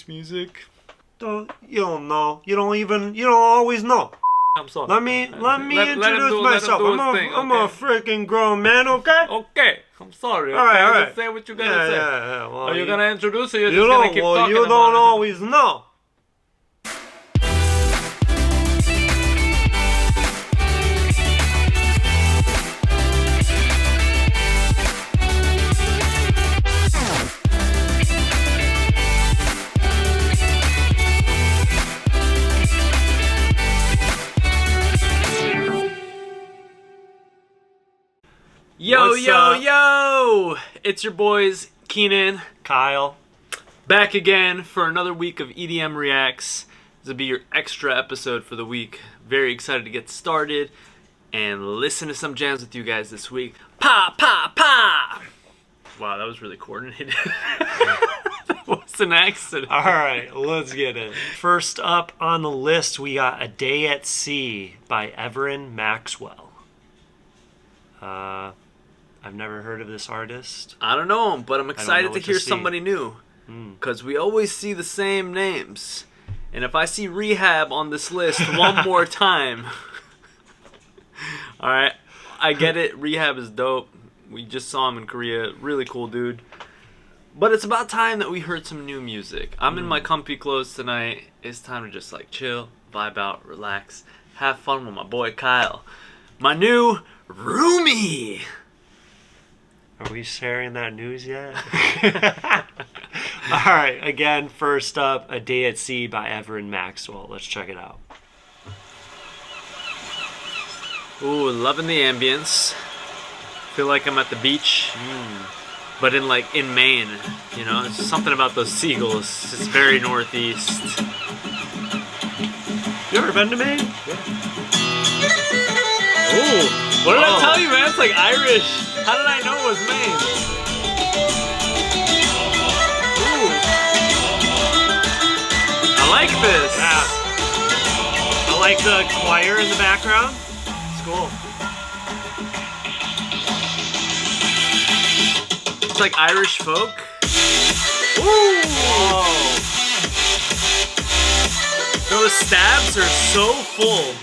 makes music? You don't know. You don't always know. I'm sorry. Let me introduce myself. I'm a freaking grown man, okay? Okay, I'm sorry. All right. Just say what you gotta say. Yeah. Well, Are you gonna introduce or you're you just gonna keep talking you about don't it? always know. Yo! It's your boys, Kenan, Kyle. back again for another week of EDM Reacts. This will be your extra episode for the week. Very excited to get started and listen to some jams with you guys this week. Pa! Wow, that was really coordinated. That was an accident. All right, let's get it. First up on the list, we got A Day at Sea by Everen Maxwell. I've never heard of this artist. I don't know, but I'm excited to hear see. somebody new. Because we always see the same names. And if I see Rehab on this list one more time... Alright, I get it. Rehab is dope. We just saw him in Korea. Really cool dude. But it's about time that we heard some new music. I'm in my comfy clothes tonight. It's time to just like chill, vibe out, relax, have fun with my boy Kyle. My new roomie! Are we sharing that news yet? All right, again, first up, A Day at Sea by Everen Maxwell. Let's check it out. Ooh, loving the ambience. Feel like I'm at the beach, but in Maine. You know, it's something about those seagulls. It's very northeast. You ever been to Maine? Ooh, what did I tell you, man? It's like Irish. How did I know it was Maine? Ooh. I like this. Yeah. I like the choir in the background. It's cool. It's like Irish folk. Ooh! Whoa. Those stabs are so full.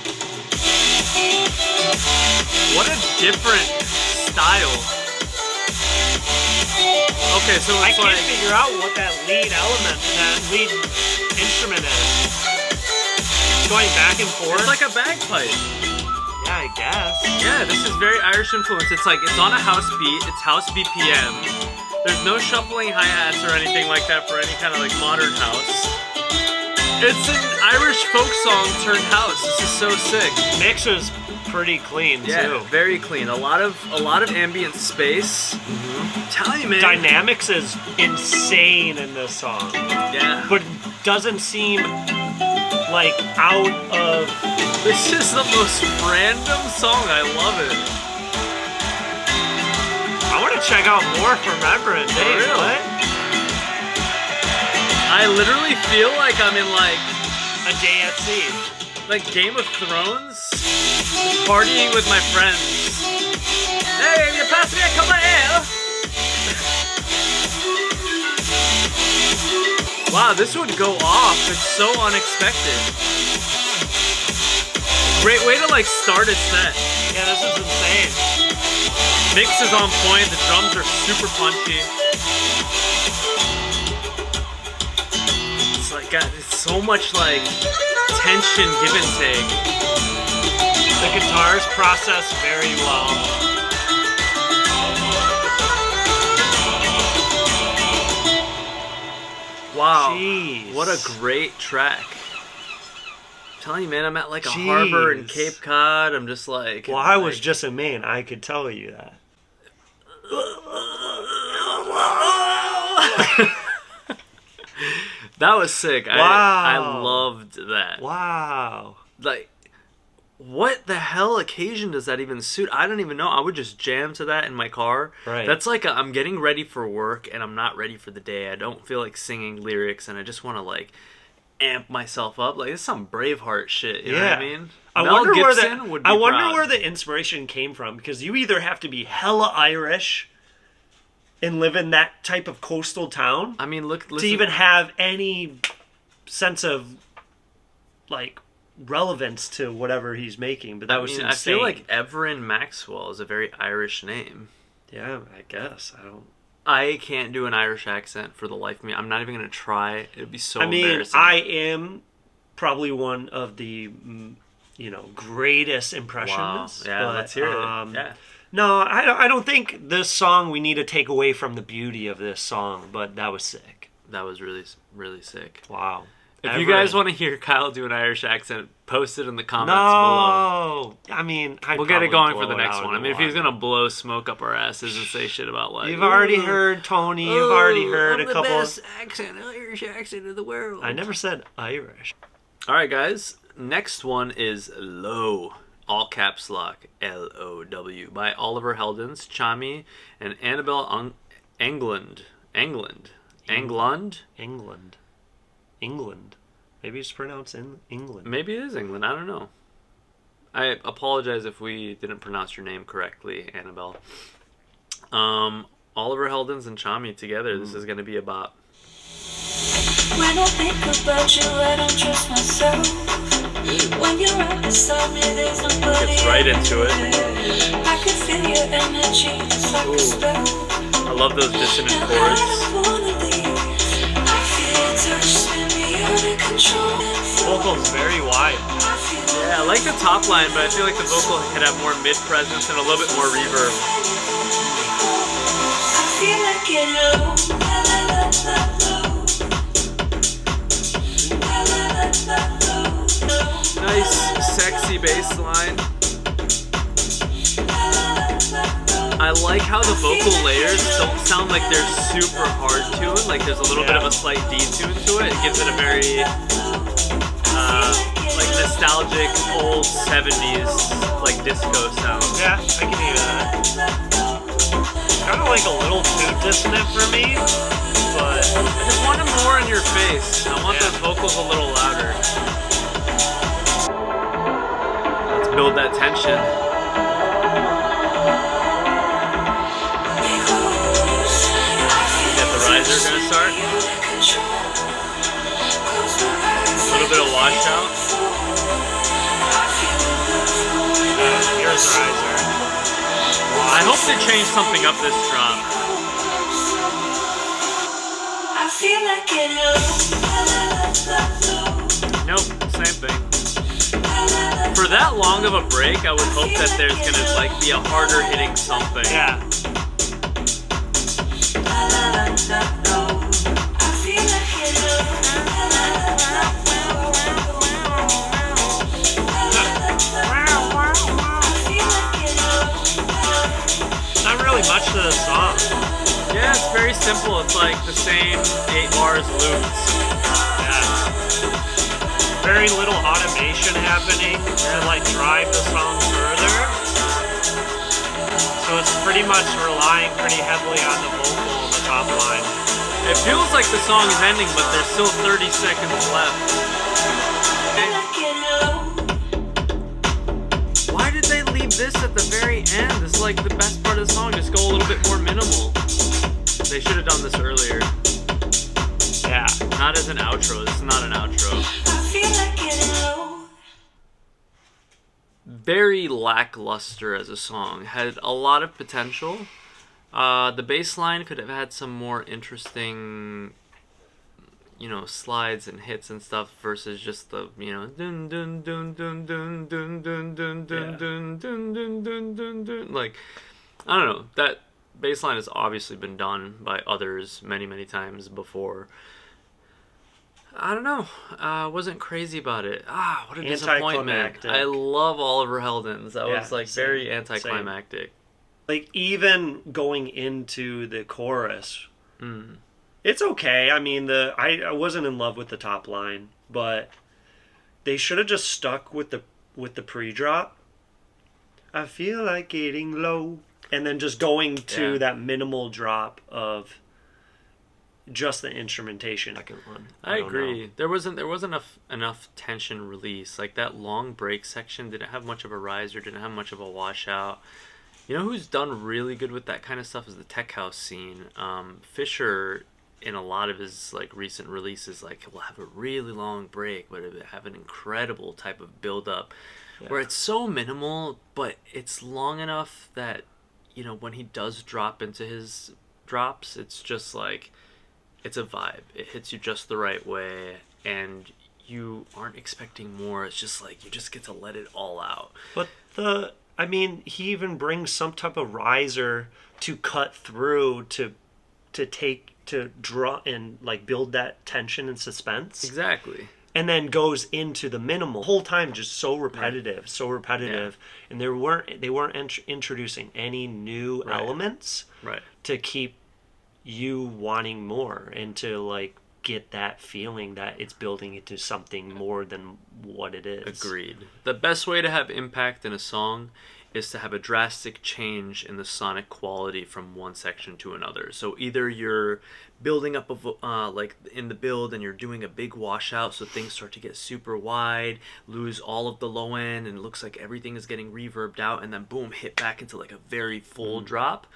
What a different style. Okay, so it's I can't figure out what that lead instrument is. It's going back and forth. It's like a bagpipe. Yeah, I guess. Yeah, this is very Irish influence. It's on a house beat. It's house BPM. There's no shuffling hi-hats or anything like that for any kind of modern house. It's an Irish folk song turned house. This is so sick. Mix is pretty clean too. Yeah, very clean. A lot of ambient space. I'm telling you, man. Dynamics is insane in this song. Yeah. But doesn't seem like out of... This is the most random song. I love it. I want to check out more from Everen. Hey, real? what? I literally feel like I'm in A Day at Sea. like Game of Thrones, partying with my friends. Hey, you pass me a cup of ale? Wow, this would go off. It's so unexpected. Great way to start a set. Yeah, this is insane. Mix is on point. The drums are super punchy. It's so much tension, give and take. The guitars process very well. Wow. Jeez. What a great track. I'm telling you, man, I'm at a harbor in Cape Cod. I'm just Well, I was just in Maine. I could tell you that. That was sick. Wow. I loved that. Wow. What the hell occasion does that even suit? I don't even know. I would just jam to that in my car. Right. That's I'm getting ready for work and I'm not ready for the day. I don't feel like singing lyrics and I just want to amp myself up. It's some Braveheart shit. You know what I mean? I wonder where the inspiration came from, because you either have to be hella Irish and live in that type of coastal town. I mean, listen, to even have any sense of like relevance to whatever he's making. But that was insane. I feel like Everen Maxwell is a very Irish name. Yeah, I guess. I can't do an Irish accent for the life of me. I'm not even going to try. It would be so embarrassing. I am probably one of the, greatest impressionists. Wow. Yeah, let's hear it. Yeah. No, I don't think this song we need to take away from the beauty of this song, but that was sick. That was really, really sick. Wow. If you guys want to hear Kyle do an Irish accent, post it in the comments below. I mean, we'll get it going for the next one. I mean, if he's going to blow smoke up our asses and say shit about like... You've already heard Tony. You've already heard a couple... the best Irish accent in the world. I never said Irish. All right, guys. Next one is Low. All caps lock. L-O-W. By Oliver Heldens, Tchami, and Anabel Englund. England. Maybe it's pronounced in England. Maybe it is England. I don't know. I apologize if we didn't pronounce your name correctly, Anabel. Oliver Heldens and Tchami together. This is going to be a bop. When I think about you, I don't trust myself. When you're right beside me, there's nobody. Gets right into it. I can feel your energy, it's like a spell. I love those dissonant chords. Vocal's very wide. Yeah, I like the top line, but I feel like the vocal could have more mid presence and a little bit more reverb. I feel like it Nice, sexy bass line. I like how the vocal layers don't sound like they're super hard tuned. Like there's a little bit of a slight detune to it. It gives it a very like nostalgic old 70s like disco sound. Yeah, I can hear that. Kind of like a little too dissonant for me, but I just want it more in your face. I want those vocals a little louder. Let's build that tension. Riser gonna start. A little bit of washout. Here's the riser. I hope they change something up this drop. I feel like Nope, same thing. For that long of a break, I would hope that there's gonna like be a harder hitting something. Yeah. Not really much to the song. Yeah, it's very simple. It's like the same 8 bars looped. Yeah. Very little automation happening to like drive the song further. So it's pretty much relying pretty heavily on the vocal on the top line. It feels like the song is ending, but there's still 30 seconds left. Why did they leave this at the very end? It's like the best part of the song. Just go a little bit more minimal. They should have done this earlier. Yeah. Not as an outro. This is not an outro. Very lackluster as a song. Had a lot of potential. The bass line could have had some more interesting, slides and hits and stuff versus just the, dun dun dun dun dun dun dun dun dun dun dun dun dun dun dun. Like, I don't know. That bass line has obviously been done by others many, many times before. I don't know. Wasn't crazy about it. What a disappointment. I love Oliver Heldens. That was like very anticlimactic. Like even going into the chorus, it's okay. I mean, I wasn't in love with the top line, but they should have just stuck with the pre-drop. I feel like getting low, and then just going to that minimal drop of just the instrumentation. Second one. I agree. There wasn't enough tension release. Like that long break section didn't have much of a riser, didn't have much of a washout. You know who's done really good with that kind of stuff is the tech house scene. Fisher in a lot of his like recent releases, like he'll have a really long break, but it have an incredible type of build up, where it's so minimal, but it's long enough that, you know, when he does drop into his drops, it's just like, it's a vibe. It hits you just the right way, and you aren't expecting more. It's just like, you just get to let it all out. But he even brings some type of riser to cut through to draw and like build that tension and suspense. Exactly. And then goes into the minimal. The whole time just so repetitive. Yeah. And they weren't introducing any new elements to keep you wanting more and to like get that feeling that it's building into something more than what it is. Agreed. The best way to have impact in a song is to have a drastic change in the sonic quality from one section to another. So either you're building up like in the build and you're doing a big washout, so things start to get super wide, lose all of the low end, and it looks like everything is getting reverbed out, and then boom, hit back into like a very full drop.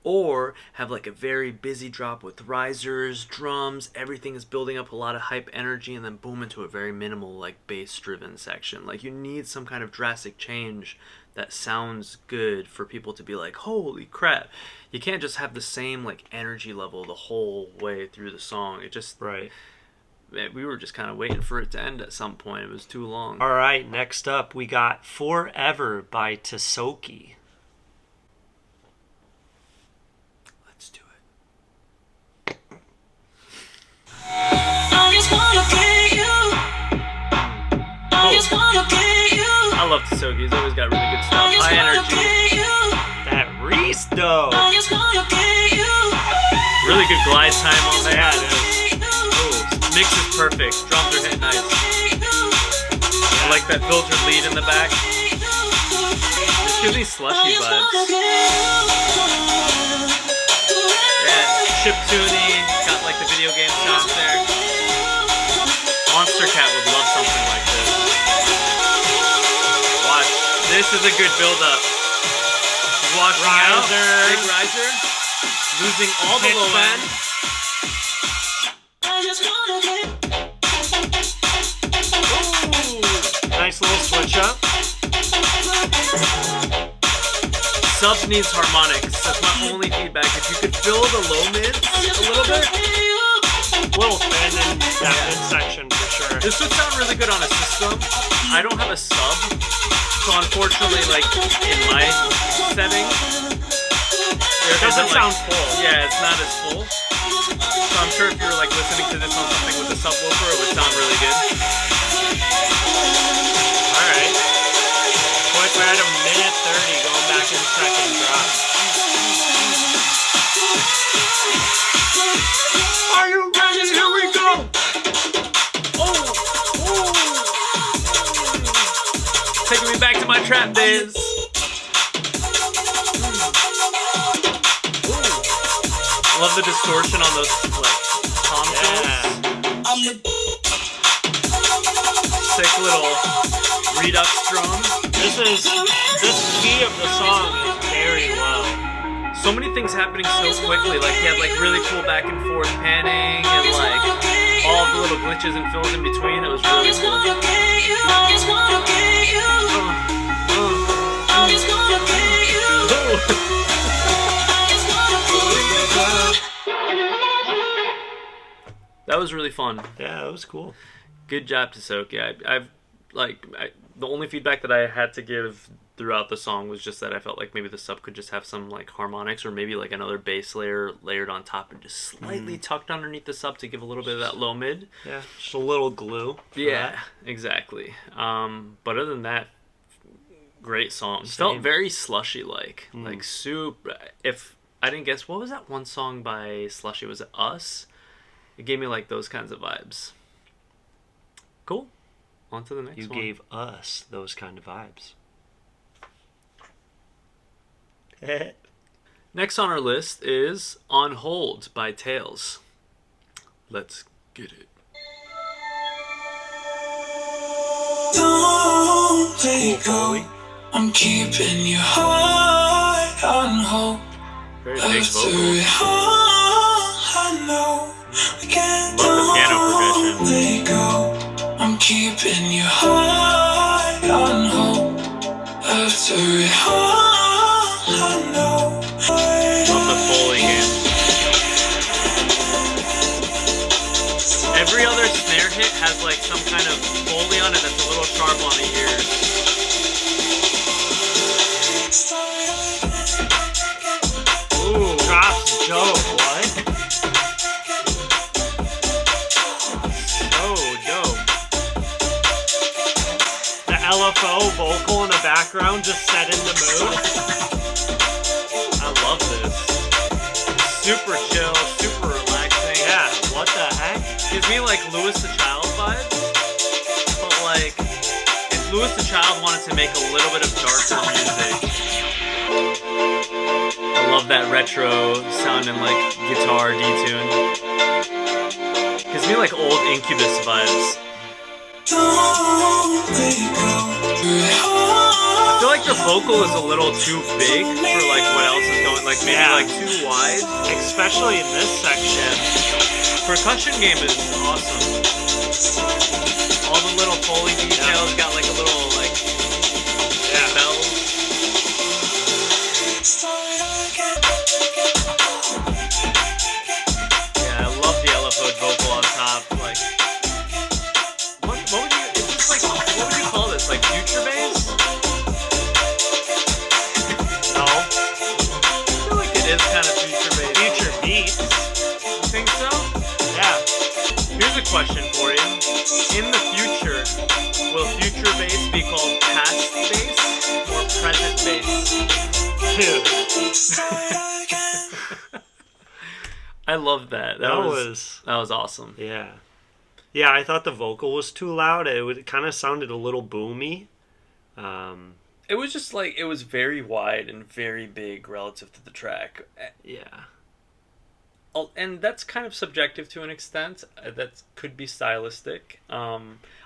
Or have like a very busy drop with risers, drums, everything is building up a lot of hype energy, and then boom into a very minimal like bass driven section. Like you need some kind of drastic change that sounds good for people to be like, holy crap. You can't just have the same like energy level the whole way through the song. It just we were just kind of waiting for it to end at some point. It was too long. All right, next up we got Forever by Tisoki. I love Tisoki. He's always got really good stuff. High energy. That Reese though. Really good glide time on that. Oh, mix is perfect. Drums are hitting nice. I like that filtered lead in the back. This gives me slushy vibes. Yeah, chiptune-y. Got like the video game sounds there. Monster Cat would love something like this. Watch. This is a good build-up. Walking out. Big riser. Losing all the low end. Ooh. Nice little switch up. Subs needs harmonics. That's my only feedback. If you could fill the low mids a little bit. Little thin in that mid section for sure. This would sound really good on a system. I don't have a sub, so unfortunately, like in my setting, it doesn't sound full. Yeah, it's not as full. So I'm sure if you were like listening to this on something with a subwoofer, it would sound really good. All right. Quick, we're at a minute 30, going back in second drop. Are you ready? Here we go! Taking me back to my trap days. Love the distortion on those like tom fills. Sick little redux drum. This key of the song is very low. So many things happening so quickly. Like he had like really cool back and forth panning and like all the little glitches and fills in between. It was really cool. That was really fun. Yeah, that was cool. Good job, Tisoki. The only feedback that I had to give throughout the song was just that I felt like maybe the sub could just have some like harmonics or maybe like another bass layer layered on top and just slightly tucked underneath the sub to give a little bit of that low mid. Yeah, just a little glue. Yeah, exactly. But other than that, great song. Felt very slushy like super. If I didn't guess, what was that one song by Slushy? Was it Us? It gave me like those kinds of vibes. Cool. On to the next one. You gave us those kind of vibes. Next on our list is On Hold by Tails. Let's get it. Don't let go. I'm keeping your heart on hold. Very big vocal. After it all, I know Love the piano progression. I'm keeping you high on hope. After it all, I know. Love the Foley game. Every other snare hit has like some kind of Foley on it that's a little sharp on the ear. Ooh, drops dope. What? So dope. The LFO vocal in the background just set in the mood. I love this. Super chill, super relaxing. Yeah, what the heck? Gives me like Louis the Child vibes. But like, if Louis the Child wanted to make a little bit of darker music. I love that retro sounding like guitar detune. Gives me like old Incubus vibes. I feel like the vocal is a little too big for like what else is going, like maybe like too wide. Especially in this section. Percussion game is awesome. All the little Foley details got like a little like bells. Yeah, I love the LFO vocal on top. Like, what would you? It's just like, what would you call this? Like future bass? No. I feel like it is kind of future bass. Future beats. You think so? Yeah. Here's a question for you. In the future, will future bass be called past bass or present bass? I love that. That was awesome. Yeah. Yeah, I thought the vocal was too loud. It kind of sounded a little boomy. It was just like, it was very wide and very big relative to the track. Yeah. And that's kind of subjective to an extent. That could be stylistic. I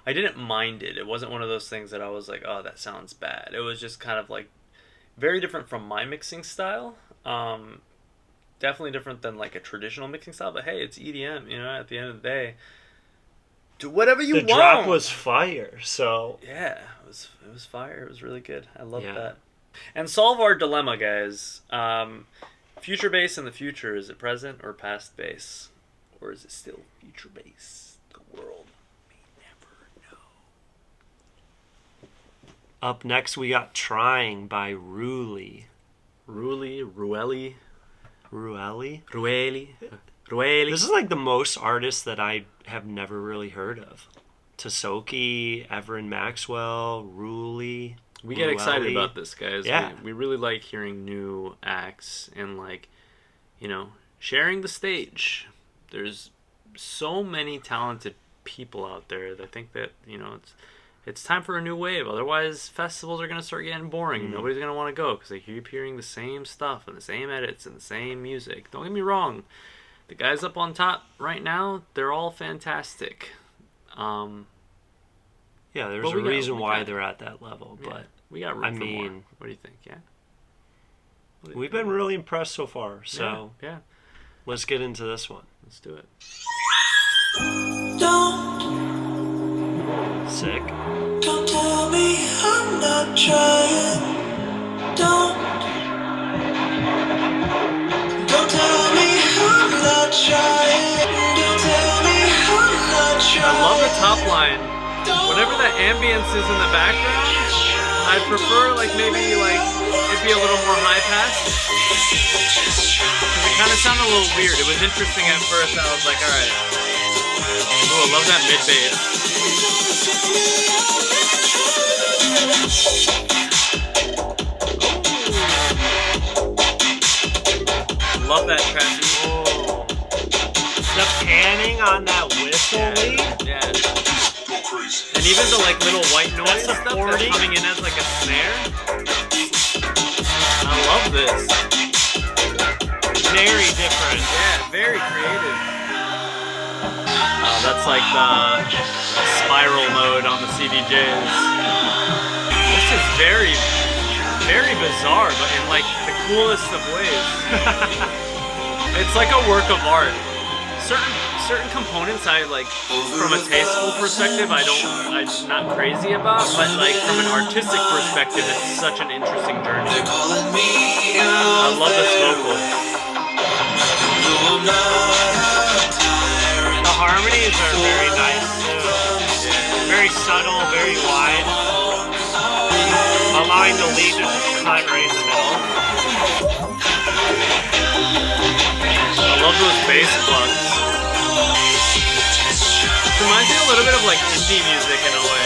didn't mind it. It wasn't one of those things that I was like, oh, that sounds bad. It was just kind of like very different from my mixing style. Definitely different than like a traditional mixing style. But hey, it's EDM. You know, at the end of the day, do whatever you want. The drop was fire. So yeah, it was fire. It was really good. I love that. And solve our dilemma, guys. Future bass in the future, is it present or past bass? Or is it still future bass? The world may never know. Up next, we got Trying by Ruely. Ruely. This is like the most artists that I have never really heard of. Tisoki, Everen Maxwell, Ruely. We get excited about this, guys. Yeah. We really like hearing new acts and, like, you know, sharing the stage. There's so many talented people out there that I think that, you know, it's time for a new wave. Otherwise, festivals are going to start getting boring. And nobody's going to want to go because they keep hearing the same stuff and the same edits and the same music. Don't get me wrong. The guys up on top right now, they're all fantastic. Yeah, there's a reason why they're at that level, but we got room for more. What do you think? Yeah, we've been really impressed so far. So yeah, let's get into this one. Let's do it. Sick. Don't tell me I'm not trying. Don't tell me I'm not trying. Don't tell me I'm not trying. I love the top line. Whatever that ambience is in the background, I'd prefer like maybe like it'd be a little more high pass. Because it kind of sounded a little weird. It was interesting at first. I was like, all right. Ooh, I love that mid bass. Love that track. Oh. The panning on that whistle lead. Yeah. And even the like little white noise stuff that's coming in as like a snare. I love this. Very different. Yeah, very creative. That's like the spiral mode on the CDJs. This is very, very bizarre, but in like the coolest of ways. It's like a work of art. certain components I like from a tasteful perspective I'm not crazy about, but like from an artistic perspective it's such an interesting journey. I love this vocal. The harmonies are very nice too. Very subtle, very wide. Allowing the lead to just cut right in the middle. I love those bass plugs. It reminds me a little bit of like indie music in a way.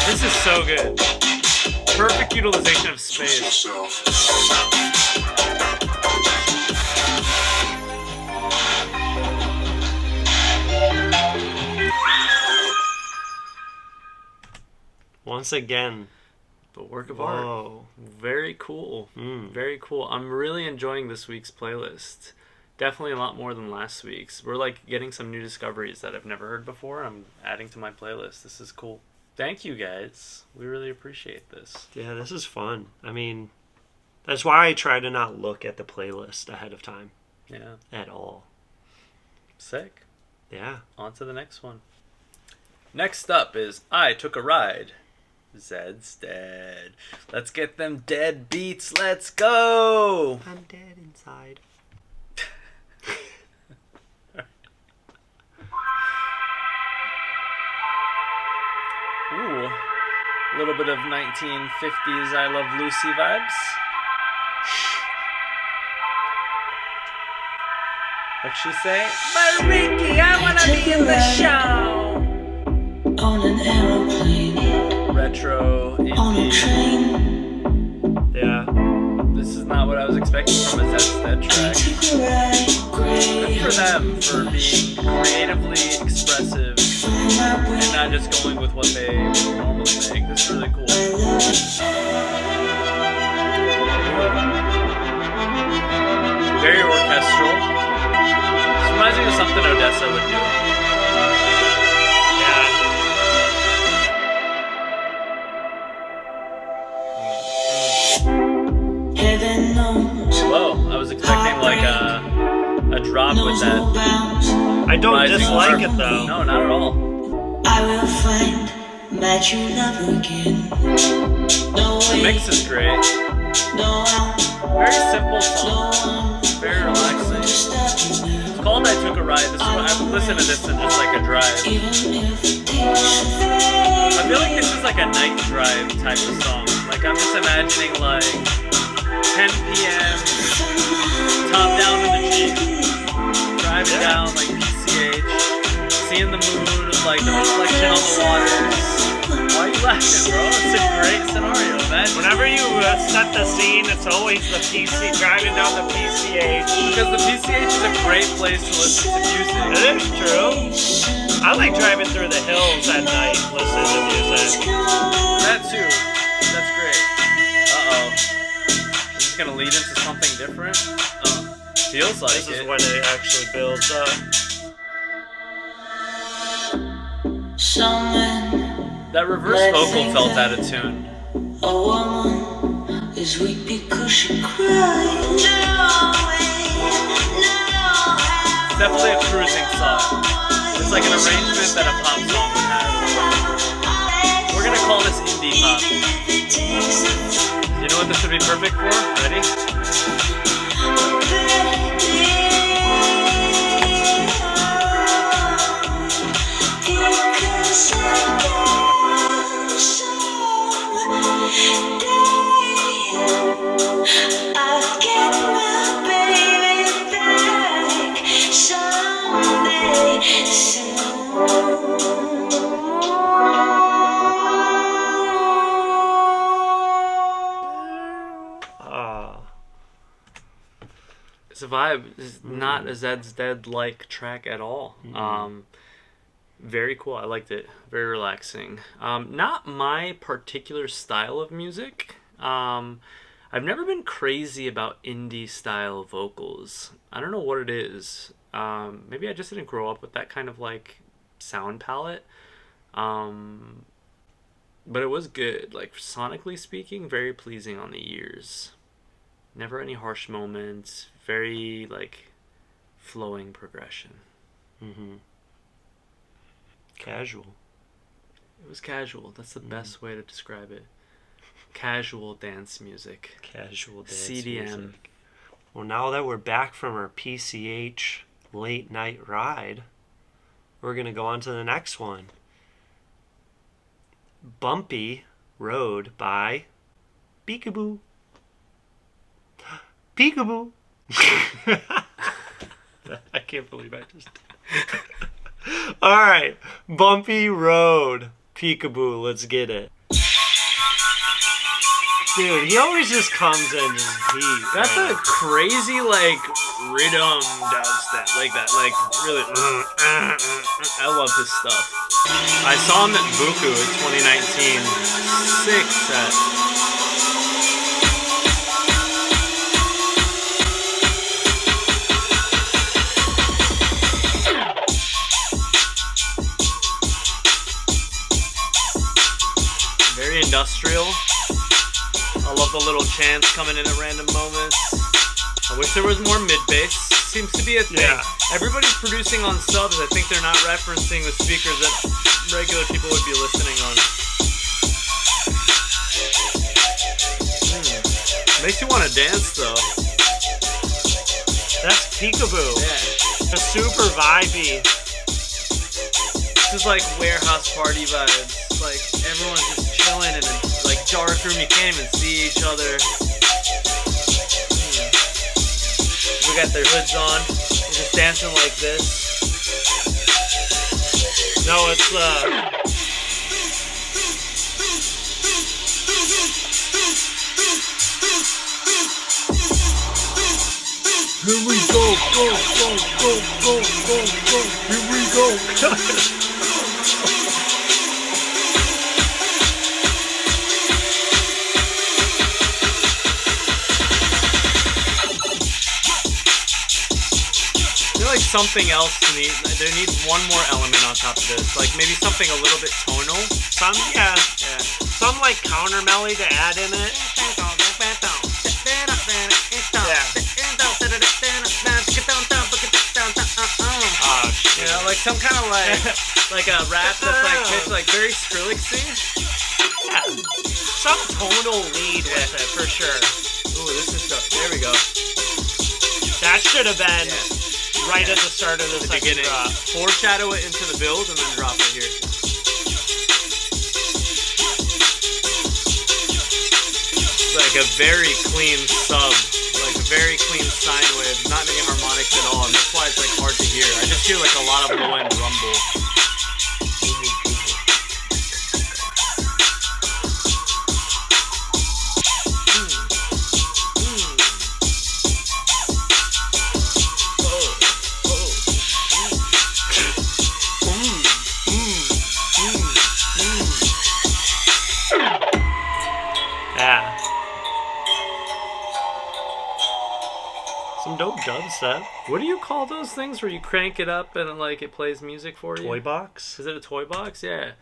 This is so good. Perfect utilization of space. Once again, But work of whoa. art. Very cool. Very cool. I'm really enjoying this week's playlist. Definitely a lot more than last week's. We're like getting some new discoveries that I've never heard before. I'm adding to my playlist. This is cool. Thank you guys. We really appreciate this. Yeah, this is fun. I mean, that's why I try to not look at the playlist ahead of time. Yeah. At all. Sick. Yeah. On to the next one. Next up is I Took a Ride. Zeds Dead. Let's get them dead beats. Let's go. I'm dead inside. Ooh. A little bit of 1950s I Love Lucy vibes. What'd she say? But Ricky, I wanna be in the show. On an aeroplane, Retro on a indie. train, Yeah. This is not what I was expecting from a Zeds Dead track. took a ride, Good for gray, them for being creatively expressive find my way, and not just going with what they would normally make. This is really cool. Very orchestral. This reminds me of something Odessa would do. Yeah. heaven knows, Whoa, I was expecting like a drop with knows no that bounds. I don't rising dislike harp. it though. No, not at all. I will find my true love again. No The way, mix is great. no how, Very simple no song. one Very relaxing. to stop me now. It's called I Took a Ride. This is what I would listen to this in just like a drive. Even if it takes I feel like this is like a night drive type of song. Like I'm just imagining like 10 p.m. top down in the Jeep, driving down like PCH, seeing the moon, like the reflection on the water. Why are you laughing, bro? It's a great scenario, man. Whenever you set the scene, it's always the PC, driving down the PCH. Because the PCH is a great place to listen to music. It is true. I like driving through the hills at night, listening to music. That too. That's great. Uh-oh. Is this gonna lead into something different? Feels like This it. is when it actually builds up. some men. That reverse vocal felt out of tune. A woman is weak because she cries. It's definitely a cruising song. It's like an arrangement that a pop song would have. We're gonna call this indie pop. You know what this would be perfect for? Ready? I'll get my baby back someday It's a vibe. It's not a Zeds Dead like track at all. Very cool. I liked it. Very relaxing. Not my particular style of music. I've never been crazy about indie style vocals. I don't know what it is. Maybe I just didn't grow up with that kind of like sound palette. But it was good. Like, sonically speaking, very pleasing on the ears. Never any harsh moments. Very, like, flowing progression. Mm-hmm. Casual. It was casual. That's the best way to describe it. Casual dance music. Casual dance CDM. music. Well, now that we're back from our PCH late night ride, we're going to go on to the next one. Bumpy Road by PEEKABOO. PEEKABOO. I can't believe I just... All right. Bumpy Road. PEEKABOO. Let's get it. Dude, he always just comes in just deep. That's a crazy, like, rhythm dubstep. Like that. Like, really. I love his stuff. I saw him at Buku in 2019. Sick set. Very industrial. I love the little chants coming in at random moments. I wish there was more mid-bass. Seems to be a thing. Yeah. Everybody's producing on subs. I think they're not referencing the speakers that regular people would be listening on. Makes you want to dance, though. That's PEEKABOO. Yeah. It's super vibey. This is like warehouse party vibes. Like, everyone's just chilling in a like dark room. You can't even see each other. We got their hoods on. They're just dancing like this. No, it's Here we go, go. Here we go. Like something else to me. There needs one more element on top of this. Like maybe something a little bit tonal. some some like counter melody to add in it. You know, like some kind of like a rap that's like pitched like very Skrillexy. Yeah. Some tonal lead with it for sure. Ooh, this is dope. There we go. That should have been right at the start of the second beginning. drop. Foreshadow it into the build and then drop it here. It's like a very clean sub, like a very clean sine wave, not any harmonics at all, and that's why it's like hard to hear. I just hear like a lot of low end rumble. Yeah. Some dope dubstep. What do you call those things where you crank it up and like it plays music for you? Toy box? Is it a toy box? Yeah.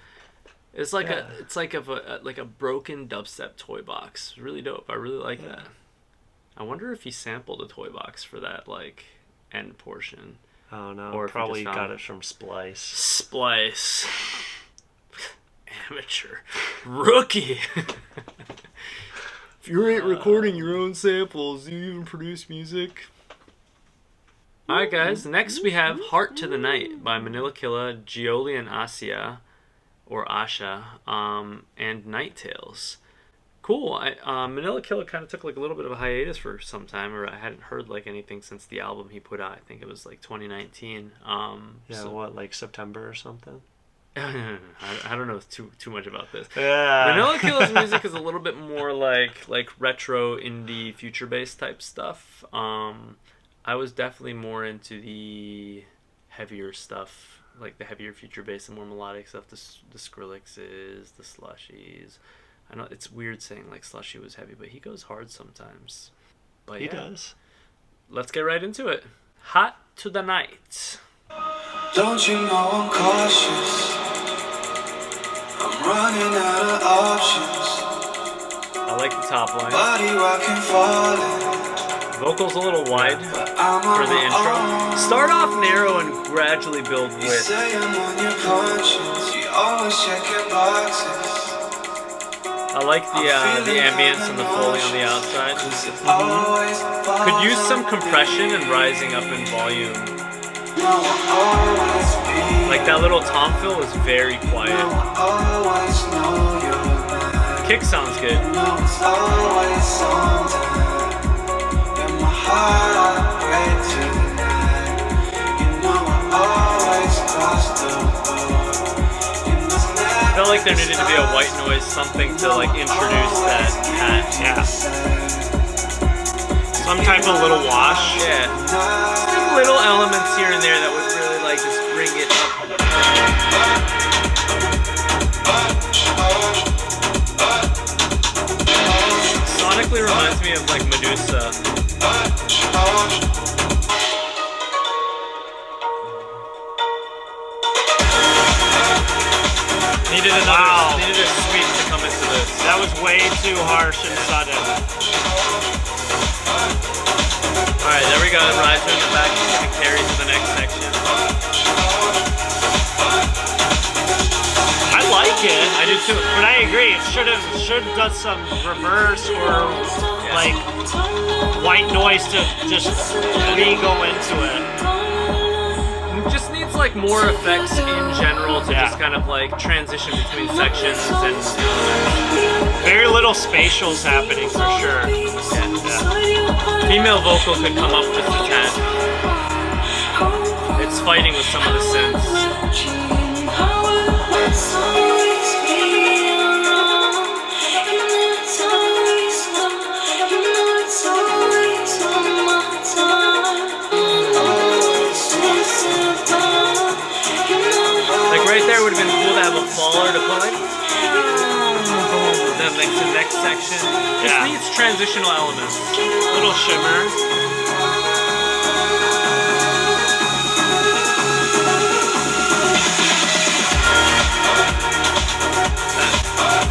It's like Yeah. it's like a broken dubstep toy box. Really dope. I really like that. I wonder if he sampled a toy box for that like end portion. I don't know. Or if we probably just got found it from Splice. Splice. Amateur. Rookie. If you ain't recording your own samples, do you even produce music? Alright guys, next we have Heart to the Night by Manila Killa, Gioli and Assia, or Assia, and Night Tales. Cool. Manila Killa kind of took like a little bit of a hiatus for some time, or I hadn't heard like anything since the album he put out. I think it was like 2019. Like September or something? I don't know too much about this. Yeah. Manila Killa's music is a little bit more like retro indie future bass type stuff. I was definitely more into the heavier stuff, like the heavier future bass and more melodic stuff. The Skrillexes, the Slushies. I know it's weird saying like Slushy was heavy, but he goes hard sometimes. But He does. Let's get right into it. Hot to the Night. Don't you know I'm cautious? I'm running out of options. I like the top line. Body rocking, falling. Vocals a little wide I'm for on the my intro. own. Start off narrow and gradually build You width. say I'm on your conscience. You always checking boxes. I like the ambience and the Foley on the outside. Always Could use some compression and rising up in volume. always be. Like that little tom fill was very quiet. Always know your name. Kick sounds good. No, it's always sometime. In my heart, I pray tonight. You know I always cross the board. I felt like there needed to be a white noise, something to like introduce that hat. Yeah. Some type of little wash. Yeah. Some little elements here and there that would really like just bring it up. Sonically reminds me of like Medusa. Needed a sweep to come into this. That was way too harsh and sudden. Alright, there we go. Riser in the back is going to carry to the next section. I like it. I do too. But I agree. It should have done some reverse or like white noise to just re-go into it. It just needs like more effects in general to just kind of like transition between sections and very little spatials happening for sure. Yeah. Female vocal could come up just a tad. It's fighting with some of the synths. Like right there would have been cool to have a faller to put like the next section. Just needs transitional elements. Little shimmer.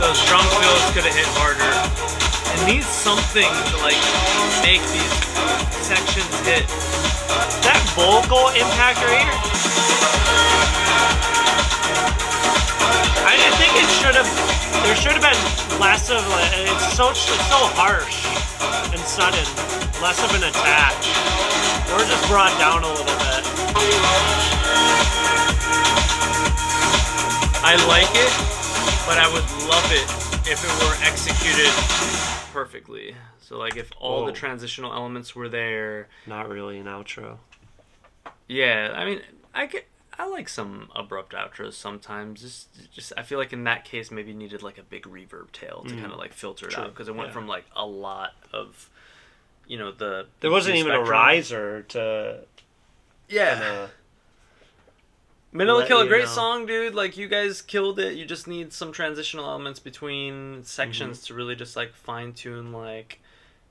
Those drum fills could have hit harder. It needs something to like make these sections hit. That vocal impact right here. I think it should have. There should have been less of. It's so harsh and sudden. Less of an attack, or just brought down a little bit. I like it, but I would love it if it were executed perfectly. So like if all the transitional elements were there. Not really an outro. Yeah, I mean, I like some abrupt outros sometimes. Just I feel like in that case maybe needed like a big reverb tail to kind of like filter it out because it went from like a lot of, you know, there wasn't even a riser to. Yeah. Manila Killa, great song, dude. Like, you guys killed it. You just need some transitional elements between sections to really just, like, fine-tune, like,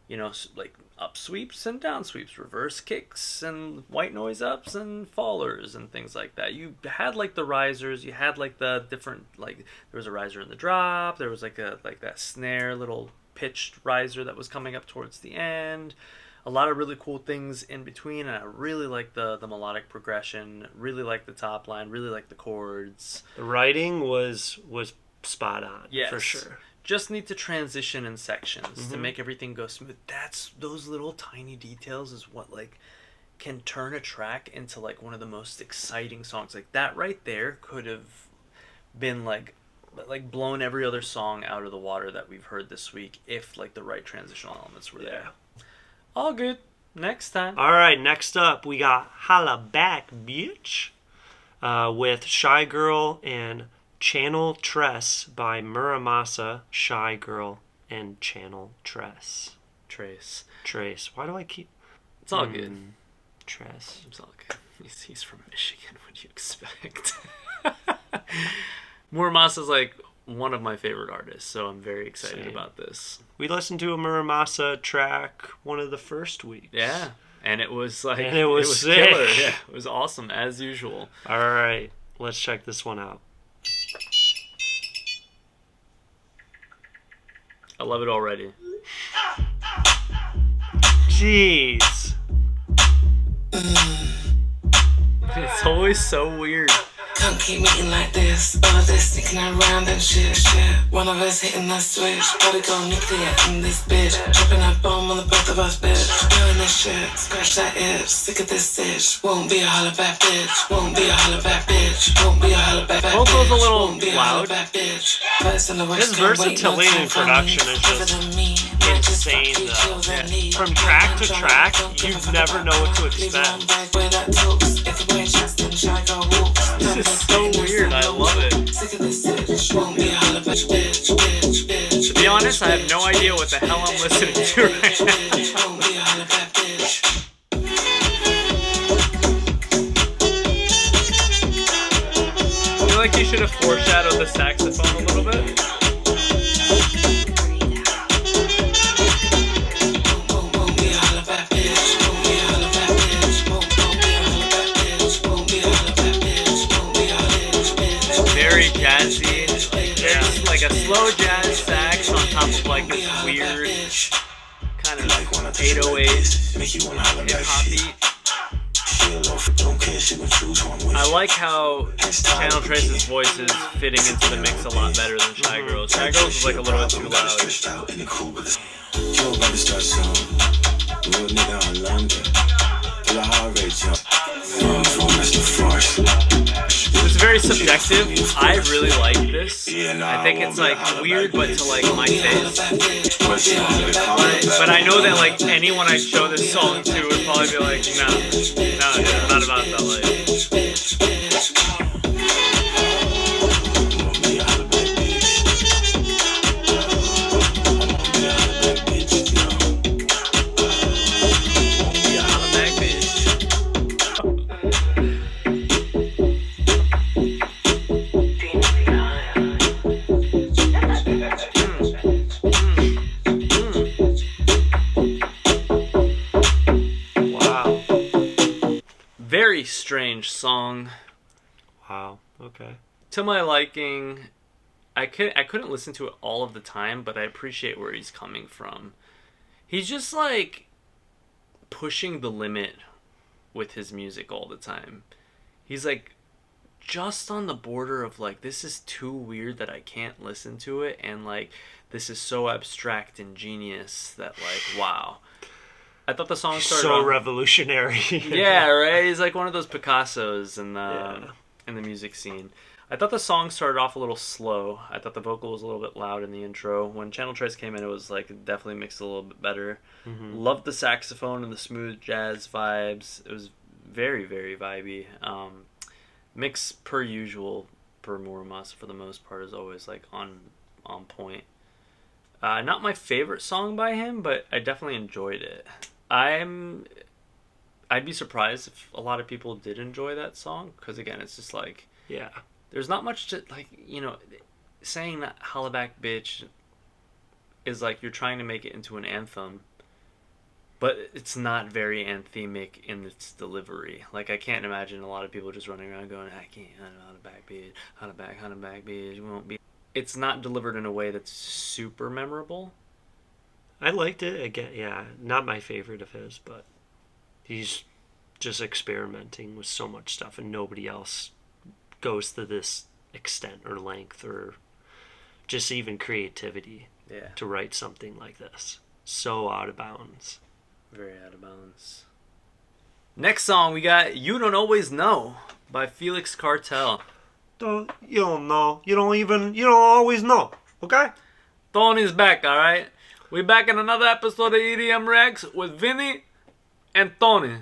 you know, like, up sweeps and down sweeps, reverse kicks and white noise ups and fallers and things like that. You had, like, the risers. You had, like, the different, like, there was a riser in the drop. There was, like, that snare little pitched riser that was coming up towards the end. A lot of really cool things in between, and I really like the melodic progression, really like the top line, really like the chords. The writing was spot on, yes, for sure. Just need to transition in sections to make everything go smooth. Those little tiny details is what like can turn a track into like one of the most exciting songs. Like that right there could have been like blown every other song out of the water that we've heard this week if like the right transitional elements were there. All good. Next time. All right, next up, we got Hollaback, bitch, with Shygirl and Channel Tress by Mura Masa, Shygirl, and Channel Tress. Trace. Why do I keep... It's all good. Tress. It's all good. He's from Michigan. What do you expect? Mura Masa's like one of my favorite artists, so I'm very excited about this. We listened to a Mura Masa track one of the first weeks. Yeah, And it was like And it was sick. killer. Yeah, it was awesome as usual. All right, let's check this one out. I love it already. Jeez. It's always so weird. Come keep meeting like this, all this sneaking around and shit. One of us hitting the switch, gotta go nuclear in this bitch. Dropping a bomb on the both of us, bitch. Doing this shit, scratch that itch. Sick of this itch. Won't be a hollaback bitch. Won't be a hollaback bitch. Won't be a hollaback bitch. Vocals a little Won't be a loud. hollaback bitch. First in the West, His can't wait, no versatility time in for production me. is Other just than me, might just fuck insane, you, though. chills I need. From track to Don't track, give you a fuck never about know what to that. Leave expect. one back where that talks. If you ain't trusting, Shygirl walks. This is so weird. I love it. Sick of this bitch. Won't be a hollaback bitch, bitch, bitch. To be honest, I have no idea what the hell I'm listening to right now. Won't be a hollaback bitch. I feel like you should have foreshadowed the saxophone a little bit. Won't be a hollaback bitch. Won't be a hollaback bitch. Won't be a hollaback bitch. Won't be a hollaback bitch. Won't be a hollaback bitch. Very jazzy. There's like a slow jazz sax on top of like this weird kind of 808 hip-hop beat. I like how Channel Trace's voice is fitting into the mix a lot better than Shygirl's. Shygirl's is like a little bit too loud. It's very subjective. I really like this. I think it's like weird, but to like my taste. But I know that like anyone I show this song to would probably be like, no, it's not about that life. Very strange song. Wow. Okay. To my liking. I couldn't listen to it all of the time, but I appreciate where he's coming from. He's just like pushing the limit with his music all the time. He's like just on the border of like, this is too weird that I can't listen to it, and like this is so abstract and genius that like, wow. I thought the song started so off, revolutionary. yeah, right. He's like one of those Picassos in the music scene. I thought the song started off a little slow. I thought the vocal was a little bit loud in the intro. When Channel Trace came in, it was like definitely mixed a little bit better. Mm-hmm. Loved the saxophone and the smooth jazz vibes. It was very, very vibey. Mix per usual per Mura Masa for the most part is always like on point. Not my favorite song by him, but I definitely enjoyed it. I'd be surprised if a lot of people did enjoy that song, because again, it's just like, Yeah. there's not much to, like, you know, saying that Hollaback bitch is like you're trying to make it into an anthem, but it's not very anthemic in its delivery. Like, I can't imagine a lot of people just running around going, I can't, Hollaback bitch, Hollaback bitch, you won't be. It's not delivered in a way that's super memorable. I liked it. Again, yeah, not my favorite of his, but he's just experimenting with so much stuff, and nobody else goes to this extent or length or just even creativity to write something like this. So out of bounds. Very out of bounds. Next song, we got You Don't Always Know by Felix Cartal. You don't know. You don't always know. Okay? Tony's back, alright? We back in another episode of EDM Reacts with Vinny and Tony.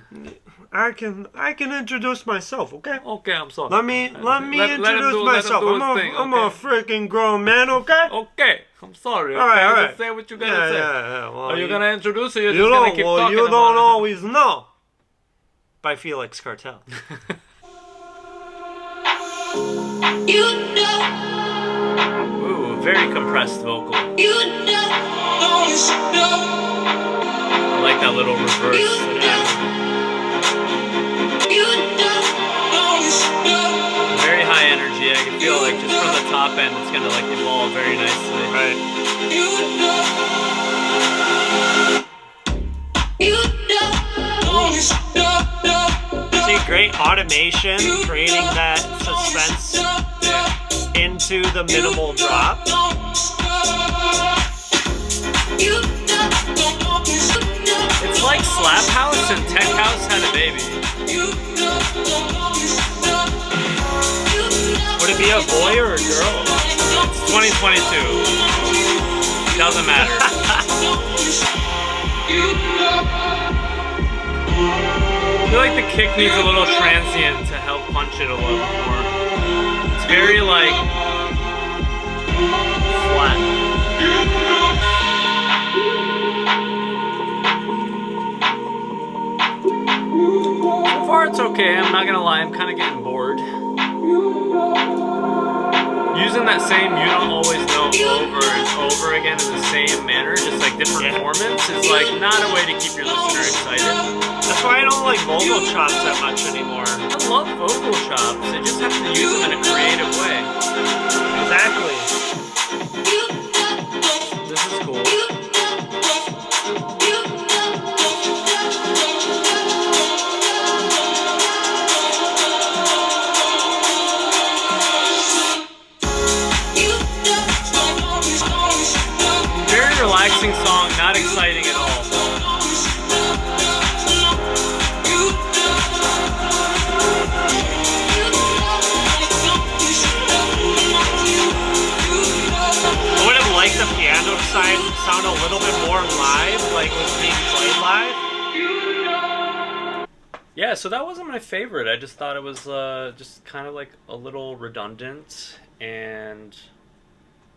I can introduce myself, okay? Okay, I'm sorry. Let me introduce myself. I'm a freaking grown man, okay? Okay, I'm sorry. All right. Just say what you gotta say. Yeah. Well, Are you gonna introduce or you're just gonna keep talking you about don't it? always know. By Felix Cartal. You know, Ooh, very compressed vocal. you know, I like that little reverse. I can feel like just from the top end, it's gonna like evolve very nicely. Right. See, great automation, creating that suspense into the minimal drop. It's like Slap House and Tech House had a baby. Would it be a boy or a girl? It's 2022. Doesn't matter. I feel like the kick needs a little transient to help punch it a little more. It's very like flat. So far it's okay, I'm not gonna lie, I'm kind of getting bored. Using that same "you don't always know" over and over again in the same manner, just like different formants, is like not a way to keep your listener excited. That's why I don't like vocal chops that much anymore. I love vocal chops, they just have to use them in a creative way. Exactly. This is cool. Very relaxing song, not exciting at all. I would have liked the piano side sound a little bit more live, like it was being played live. Yeah, so that wasn't my favorite. I just thought it was just kind of like a little redundant, and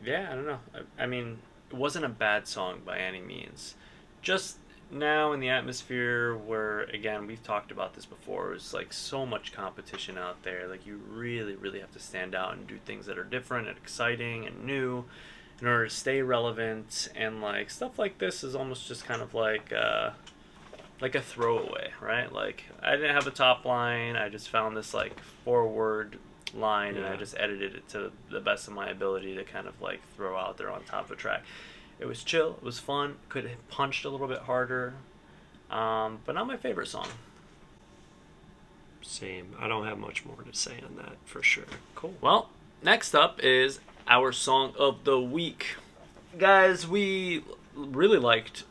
yeah, I don't know. I mean, it wasn't a bad song by any means. Just now in the atmosphere where, again, we've talked about this before, it's like so much competition out there. Like you really, really have to stand out and do things that are different and exciting and new in order to stay relevant. And like stuff like this is almost just kind of like a throwaway, right? Like I didn't have a top line. I just found this like 4-word line and I just edited it to the best of my ability to kind of like throw out there on top of a track. It was chill, it was fun, could have punched a little bit harder, but not my favorite song. Same. I don't have much more to say on that for sure. Cool. Well, next up is our song of the week. Guys, we really liked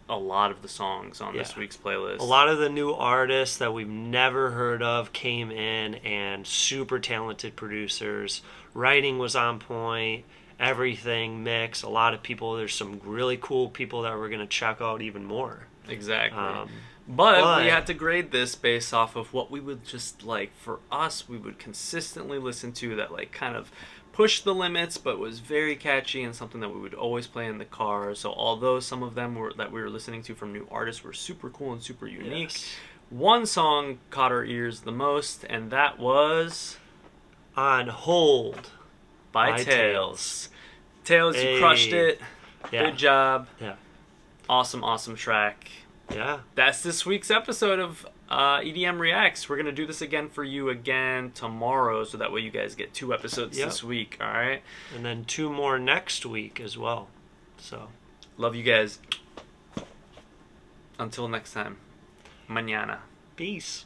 a lot of the songs on this week's playlist. A lot of the new artists that we've never heard of came in, and super talented producers. Writing was on point. Everything mix. A lot of people. There's some really cool people that we're going to check out even more. Exactly. But we had to grade this based off of what we would just like, for us, we would consistently listen to that like kind of pushed the limits but was very catchy and something that we would always play in the car. So although some of them that we were listening to from new artists were super cool and super unique, one song caught our ears the most, and that was On Hold by Tails. Tails, you crushed it. Good job. Yeah. Awesome track. Yeah. That's this week's episode of EDM Reacts. We're going to do this again for you again tomorrow, so that way you guys get 2 episodes this week, all right? And then 2 more next week as well. So, love you guys. Until next time. Mañana. Peace.